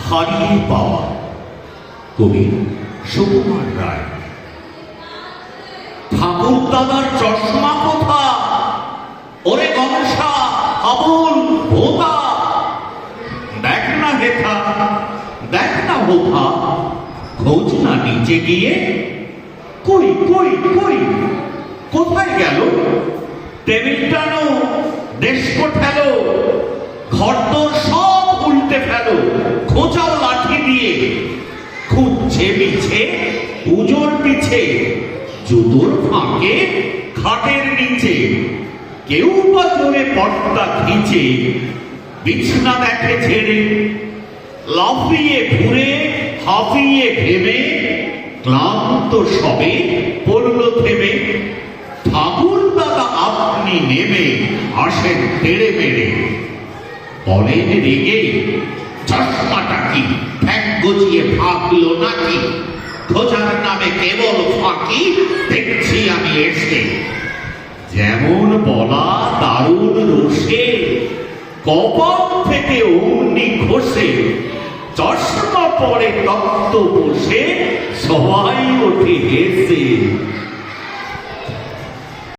হারিয়ে পাওয়া। কবি সুকুমার রায়। ঠাকুর দাদার চশমা কোথা? ওরে গনসা আবুল ভোতা, দেখ না হেথা, দেখ না হোথা, খোঁজ না নিচে গিয়ে। কই কই কই, কোথায় গেল? টেবিল টানো, দেশ ঠেলো, ঘরদোর সব উল্টে ফেলো, খোঁচাও লাঠি দিয়ে। খুঁজছে বিছে পুজোর পিছে, জুতোর ফাঁকে খাটের নিচে। কেউ বা জোরে পর্দা খিচে, বিছনা দেখে ছেড়ে। লাফিয়ে ঘুরে হাফিয়ে ভেবে, ক্লান্ত সবে পড়ল থেমে। ঠাকুর দাদা আপনি নেমে আসেন তেড়ে মেরে, বলেন রেগে, চশমাটা কি ঠ্যাং গজিয়ে ভাবলো নাকি? খোঁজার নামে কেবল ফাঁকি দেখছি আমি এসে। যেমন বলা দারুণ রোষে, কপাল থেকে অমনি ঘষে। চশমা পরে তক্ত বসে, সবাই ওঠে হেসে।